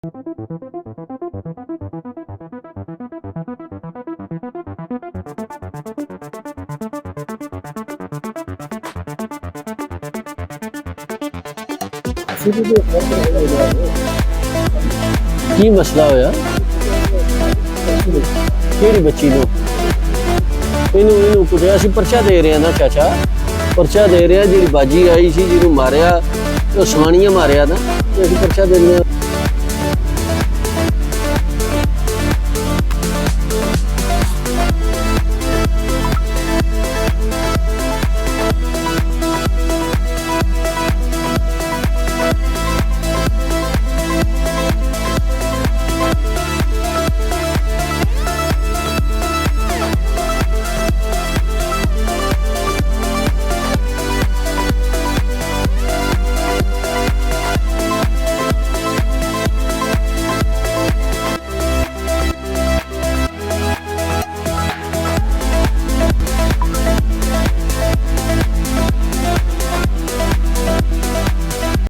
ਕੀ ਮਸਲਾ ਹੋਇਆ? ਕਿਹੜੀ ਬੱਚੀ ਨੂੰ? ਇਹਨੂੰ ਕੁੱਟਿਆ ਸੀ? ਪਰਚਾ ਦੇ ਰਿਹਾ ਨਾ ਚਾਚਾ, ਪਰਚਾ ਦੇ ਰਿਹਾ। ਜਿਹੜੀ ਬਾਜੀ ਆਈ ਸੀ ਜਿਹਨੂੰ ਮਾਰਿਆ ਉਹ ਸਵਾਣੀਆਂ ਮਾਰਿਆ ਨਾ, ਅਸੀਂ ਪਰਚਾ ਦੇ ਰਹੇ ਹਾਂ।